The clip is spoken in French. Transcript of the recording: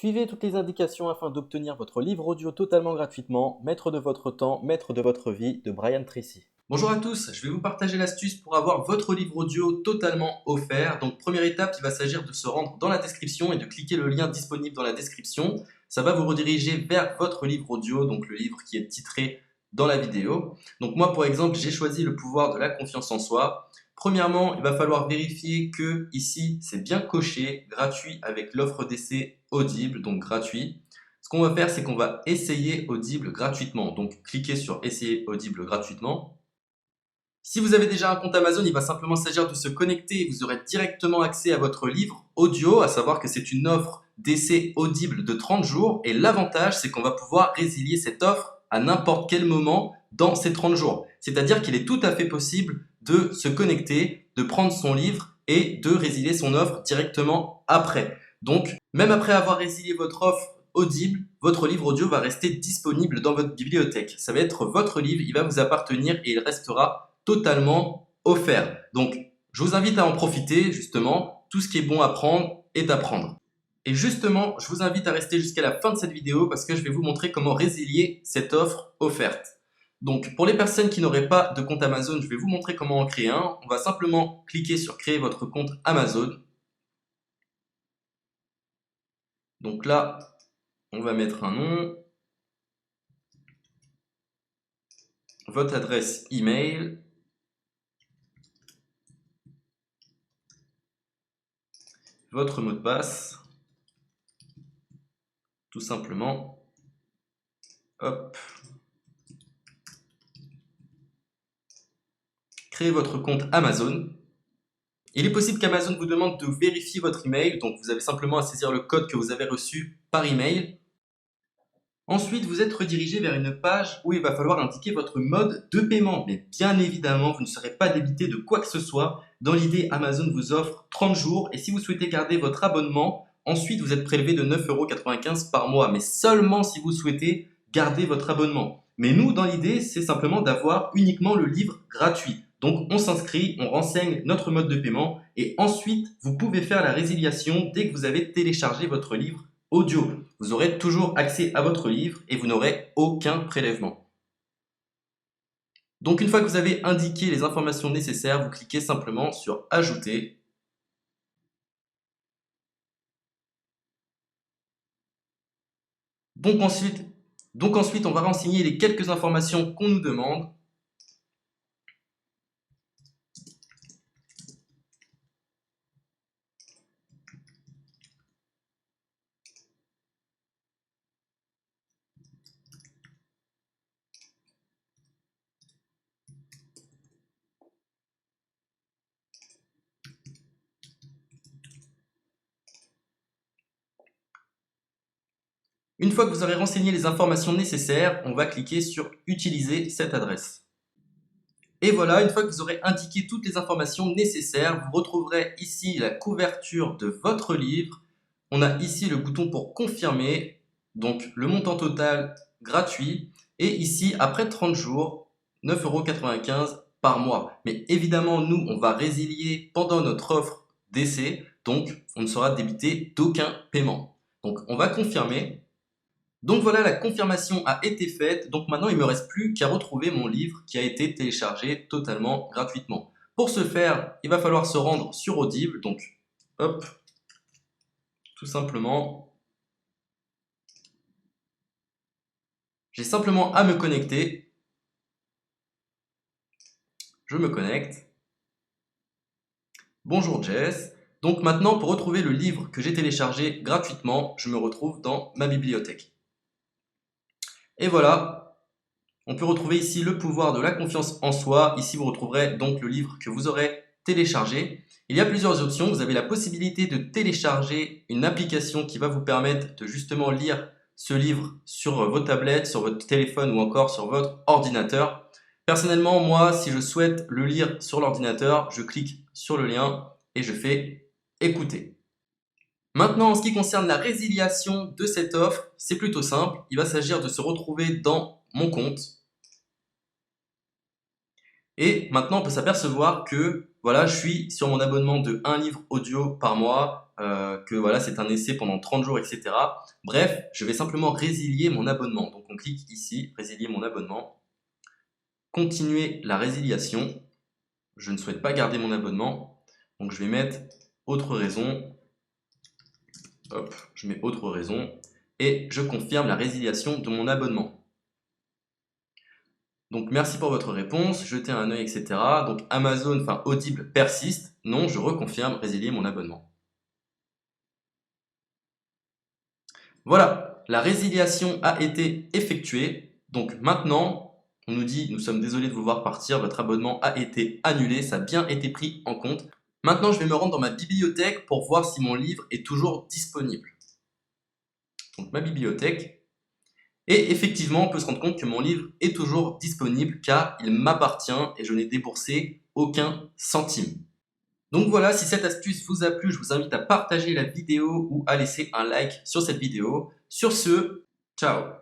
Suivez toutes les indications afin d'obtenir votre livre audio totalement gratuitement. Maître de votre temps, maître de votre vie, de Brian Tracy. Bonjour à tous, je vais vous partager l'astuce pour avoir votre livre audio totalement offert. Donc première étape, il va s'agir de se rendre dans la description et de cliquer le lien disponible dans la description. Ça va vous rediriger vers votre livre audio, donc le livre qui est titré dans la vidéo. Donc moi par exemple, j'ai choisi le pouvoir de la confiance en soi. Premièrement, il va falloir vérifier que ici c'est bien coché, gratuit avec l'offre d'essai Audible, donc gratuit. Ce qu'on va faire, c'est qu'on va essayer Audible gratuitement. Donc cliquez sur essayer Audible gratuitement. Si vous avez déjà un compte Amazon, il va simplement s'agir de se connecter et vous aurez directement accès à votre livre audio, à savoir que c'est une offre d'essai Audible de 30 jours et l'avantage c'est qu'on va pouvoir résilier cette offre à n'importe quel moment dans ces 30 jours. C'est-à-dire qu'il est tout à fait possible de se connecter, de prendre son livre et de résilier son offre directement après. Donc, même après avoir résilié votre offre Audible, votre livre audio va rester disponible dans votre bibliothèque. Ça va être votre livre, il va vous appartenir et il restera totalement offert. Donc, je vous invite à en profiter, justement. Tout ce qui est bon à prendre est à prendre. Et justement, je vous invite à rester jusqu'à la fin de cette vidéo parce que je vais vous montrer comment résilier cette offre offerte. Donc, pour les personnes qui n'auraient pas de compte Amazon, je vais vous montrer comment en créer un. On va simplement cliquer sur créer votre compte Amazon. Donc là, on va mettre un nom, votre adresse email, votre mot de passe, tout simplement. Hop. Créez votre compte Amazon. Il est possible qu'Amazon vous demande de vérifier votre email, donc vous avez simplement à saisir le code que vous avez reçu par email. Ensuite, vous êtes redirigé vers une page où il va falloir indiquer votre mode de paiement. Mais bien évidemment, vous ne serez pas débité de quoi que ce soit. Dans l'idée, Amazon vous offre 30 jours et si vous souhaitez garder votre abonnement, ensuite vous êtes prélevé de 9,95 € par mois, mais seulement si vous souhaitez garder votre abonnement. Mais nous, dans l'idée, c'est simplement d'avoir uniquement le livre gratuit. Donc on s'inscrit, on renseigne notre mode de paiement et ensuite vous pouvez faire la résiliation dès que vous avez téléchargé votre livre audio. Vous aurez toujours accès à votre livre et vous n'aurez aucun prélèvement. Donc une fois que vous avez indiqué les informations nécessaires, vous cliquez simplement sur Ajouter. Donc ensuite, on va renseigner les quelques informations qu'on nous demande. Une fois que vous aurez renseigné les informations nécessaires, on va cliquer sur Utiliser cette adresse. Et voilà, une fois que vous aurez indiqué toutes les informations nécessaires, vous retrouverez ici la couverture de votre livre. On a ici le bouton pour confirmer, donc le montant total gratuit. Et ici, après 30 jours, 9,95 € par mois. Mais évidemment, nous, on va résilier pendant notre offre d'essai, donc on ne sera débité d'aucun paiement. Donc on va confirmer. Donc voilà, la confirmation a été faite, donc maintenant il ne me reste plus qu'à retrouver mon livre qui a été téléchargé totalement gratuitement. Pour ce faire, il va falloir se rendre sur Audible, donc hop, tout simplement, j'ai simplement à me connecter, je me connecte, bonjour Jess, donc maintenant pour retrouver le livre que j'ai téléchargé gratuitement, je me retrouve dans ma bibliothèque. Et voilà, on peut retrouver ici le pouvoir de la confiance en soi. Ici, vous retrouverez donc le livre que vous aurez téléchargé. Il y a plusieurs options. Vous avez la possibilité de télécharger une application qui va vous permettre de justement lire ce livre sur vos tablettes, sur votre téléphone ou encore sur votre ordinateur. Personnellement, moi, si je souhaite le lire sur l'ordinateur, je clique sur le lien et je fais écouter. Maintenant, en ce qui concerne la résiliation de cette offre, c'est plutôt simple. Il va s'agir de se retrouver dans mon compte. Et maintenant, on peut s'apercevoir que voilà, je suis sur mon abonnement de 1 livre audio par mois que voilà, c'est un essai pendant 30 jours, etc. Bref, je vais simplement résilier mon abonnement. Donc on clique ici, résilier mon abonnement. Continuer la résiliation. Je ne souhaite pas garder mon abonnement. Donc je vais mettre autre raison. Hop, je mets autre raison. Et je confirme la résiliation de mon abonnement. Donc merci pour votre réponse, jetez un œil, etc. Donc Amazon, enfin Audible persiste. Non, je reconfirme, résilier mon abonnement. Voilà, la résiliation a été effectuée. Donc maintenant, on nous dit, nous sommes désolés de vous voir partir, votre abonnement a été annulé, ça a bien été pris en compte. Maintenant, je vais me rendre dans ma bibliothèque pour voir si mon livre est toujours disponible. Donc ma bibliothèque. Et effectivement, on peut se rendre compte que mon livre est toujours disponible car il m'appartient et je n'ai déboursé aucun centime. Donc voilà, si cette astuce vous a plu, je vous invite à partager la vidéo ou à laisser un like sur cette vidéo. Sur ce, ciao!